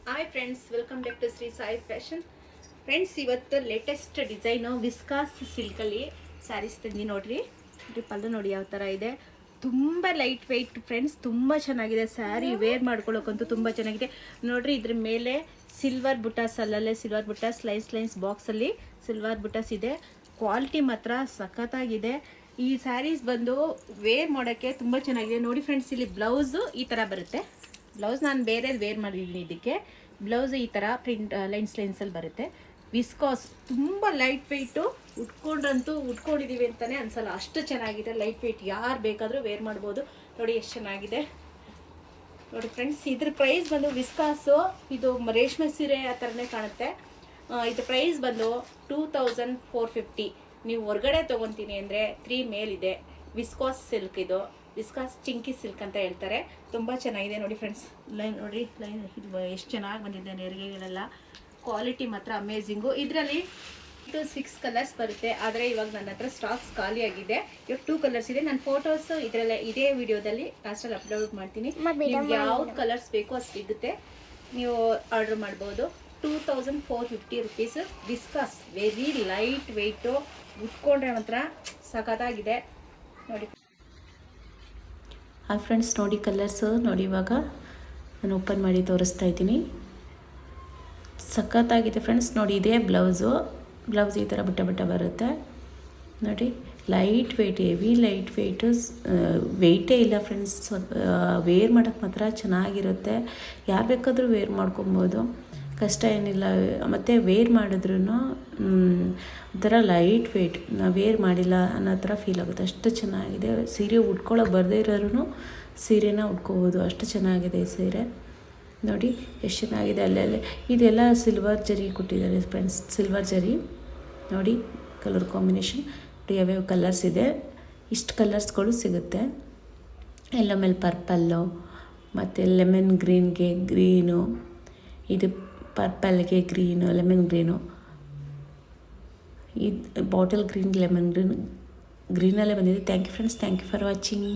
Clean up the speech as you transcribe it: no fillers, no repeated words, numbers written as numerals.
Hi friends, welcome back to Shri Sai fashion. Friends, ಇವತ್ತು latest design viscose ಸಿಲ್ಕಲ್ಲಿ ಸ್ಯಾರೀಸ್ ತಂದು ನೋಡ್ರಿ. ಪಲ್ಲು ನೋಡಿ ಯಾವ ಥರ ಇದೆ. ತುಂಬ ಲೈಟ್ ವೆಯ್ಟ್ ಫ್ರೆಂಡ್ಸ್, ತುಂಬ ಚೆನ್ನಾಗಿದೆ. ಸ್ಯಾರಿ ವೇರ್ ಮಾಡ್ಕೊಳ್ಳೋಕ್ಕಂತೂ ತುಂಬ ಚೆನ್ನಾಗಿದೆ ನೋಡ್ರಿ. ಇದ್ರ ಮೇಲೆ ಸಿಲ್ವರ್ ಬುಟಾಸ್, ಅಲ್ಲಲ್ಲೇ ಸಿಲ್ವರ್ ಬುಟಾಸ್, ಲೈನ್ಸ್ ಬಾಕ್ಸಲ್ಲಿ ಸಿಲ್ವರ್ ಬುಟಾಸ್ ಇದೆ. ಕ್ವಾಲಿಟಿ ಮಾತ್ರ ಸಖತ್ತಾಗಿದೆ. ಈ ಸ್ಯಾರೀಸ್ ಬಂದು ವೇರ್ ಮಾಡೋಕ್ಕೆ ತುಂಬ ಚೆನ್ನಾಗಿದೆ ನೋಡಿ ಫ್ರೆಂಡ್ಸ್. ಇಲ್ಲಿ ಬ್ಲೌಸು ಈ ಥರ ಬರುತ್ತೆ. ಬ್ಲೌಸ್ ನಾನು ಬೇರೆ ವೇರ್ ಮಾಡಿದ್ದೀನಿ. ಇದಕ್ಕೆ ಬ್ಲೌಸ್ ಈ ಥರ ಪ್ರಿಂಟ್ ಲೈನ್ಸಲ್ಲಿ ಬರುತ್ತೆ. ವಿಸ್ಕಾಸ್ ತುಂಬ ಲೈಟ್ ವೆಯ್ಟು, ಉಟ್ಕೊಂಡಿದ್ದೀವಿ ಅಂತಲೇ ಅನ್ಸಲ್ಲ, ಅಷ್ಟು ಚೆನ್ನಾಗಿದೆ. ಲೈಟ್ ವೆಯ್ಟ್ ಯಾರು ಬೇಕಾದರೂ ವೇರ್ ಮಾಡ್ಬೋದು. ನೋಡಿ ಎಷ್ಟು ಚೆನ್ನಾಗಿದೆ ನೋಡಿ ಫ್ರೆಂಡ್ಸ್. ಇದ್ರ ಪ್ರೈಸ್ ಬಂದು ವಿಸ್ಕಾಸು ಇದು ರೇಷ್ಮೆ ಸೀರೆ ಆ ಥರನೇ ಕಾಣುತ್ತೆ. ಇದು ಪ್ರೈಸ್ ಬಂದು 2450. ನೀವು ಹೊರಗಡೆ ತೊಗೊತೀನಿ ಅಂದರೆ 3 ಮೇಲಿದೆ. ವಿಸ್ಕಾಸ್ ಸಿಲ್ಕ್, ಇದು ವಿಸ್ಕಾಸ್ ಚಿಂಕಿ ಸಿಲ್ಕ್ ಅಂತ ಹೇಳ್ತಾರೆ. ತುಂಬ ಚೆನ್ನಾಗಿದೆ ನೋಡಿ ಫ್ರೆಂಡ್ಸ್. ಲೈನ್ ನೋಡಿ, ಲೈನ್ ಇದು ಎಷ್ಟು ಚೆನ್ನಾಗಿ ಬಂದಿದೆ. ನೆರಿಗೆಗಳೆಲ್ಲ ಕ್ವಾಲಿಟಿ ಮಾತ್ರ ಅಮೇಝಿಂಗು. ಇದರಲ್ಲಿ 6 ಕಲರ್ಸ್ ಬರುತ್ತೆ, ಆದರೆ ಇವಾಗ ನನ್ನ ಹತ್ರ ಸ್ಟಾಕ್ಸ್ ಖಾಲಿ ಆಗಿದೆ. ಇವಾಗ 2 ಕಲರ್ಸ್ ಇದೆ. ನನ್ನ ಫೋಟೋಸ್ ಇದೇ ವಿಡಿಯೋದಲ್ಲಿ ಲಾಸ್ಟಲ್ಲಿ ಅಪ್ಲೋಡ್ ಮಾಡ್ತೀನಿ. ನಿಮ್ಗೆ ಯಾವ್ದು ಕಲರ್ಸ್ ಬೇಕೋ ಅದು ಸಿಗುತ್ತೆ, ನೀವು ಆರ್ಡ್ರ್ ಮಾಡ್ಬೋದು. 2450 rupees. Viscose very light weight, ಉಟ್ಕೊಂಡ್ರೆ ಮಾತ್ರ ಸಖತ್ತಾಗಿದೆ ನೋಡಿ. ಹಾಯ್ ಫ್ರೆಂಡ್ಸ್, ನೋಡಿ ಕಲರ್ಸು ನೋಡಿ. ಇವಾಗ ನಾನು ಓಪನ್ ಮಾಡಿ ತೋರಿಸ್ತಾ ಇದ್ದೀನಿ. ಸಖತ್ತಾಗಿದೆ ಫ್ರೆಂಡ್ಸ್. ನೋಡಿ, ಇದೇ ಬ್ಲೌಸ್ ಈ ಥರ ಬುಟ್ಟ ಬರುತ್ತೆ ನೋಡಿ. Light weight, heavy light weight, ವೆಯ್ಟೇ ಇಲ್ಲ ಫ್ರೆಂಡ್ಸ್. ವೇರ್ ಮಾಡೋಕ್ಕೆ ಮಾತ್ರ ಚೆನ್ನಾಗಿರುತ್ತೆ. ಯಾರು ಬೇಕಾದರೂ ವೇರ್ ಮಾಡ್ಕೊಬೋದು, ಕಷ್ಟ ಏನಿಲ್ಲ. ಮತ್ತು ವೇರ್ ಮಾಡಿದ್ರೂ ಒಂಥರ ಲೈಟ್ ವೆಯ್ಟ್, ನಾವು ವೇರ್ ಮಾಡಿಲ್ಲ ಅನ್ನೋ ಥರ ಫೀಲ್ ಆಗುತ್ತೆ. ಅಷ್ಟು ಚೆನ್ನಾಗಿದೆ. ಸೀರೆ ಉಟ್ಕೊಳ್ಳೋಕೆ ಬರದೇ ಇರೋರು ಸೀರೆನ ಉಟ್ಕೋಬೋದು, ಅಷ್ಟು ಚೆನ್ನಾಗಿದೆ ಈ ಸೀರೆ ನೋಡಿ. ಎಷ್ಟು ಚೆನ್ನಾಗಿದೆ. ಅಲ್ಲೇ ಇದೆಲ್ಲ ಸಿಲ್ವರ್ ಜರಿ ಕೊಟ್ಟಿದ್ದಾರೆ ಫ್ರೆಂಡ್ಸ್. ಸಿಲ್ವರ್ ಜರಿ ನೋಡಿ, ಕಲರ್ ಕಾಂಬಿನೇಷನ್ ಯಾವ್ಯಾವ ಕಲರ್ಸ್ ಇದೆ. ಇಷ್ಟು ಕಲರ್ಸ್ಗಳು ಸಿಗುತ್ತೆ. ಎಲ್ಲ ಮೇಲೆ ಪರ್ಪಲ್ಲು, ಮತ್ತು ಲೆಮನ್ ಗ್ರೀನ್ಗೆ ಗ್ರೀನು, ಇದು ಪರ್ಪಲ್ಗೆ ಗ್ರೀನು, ಲೆಮನ್ ಗ್ರೀನು, ಇದು ಬಾಟಲ್ ಗ್ರೀನ್, ಲೆಮನ್ ಗ್ರೀನಲ್ಲೇ ಬಂದಿದೆ. Thank you friends, thank you for watching.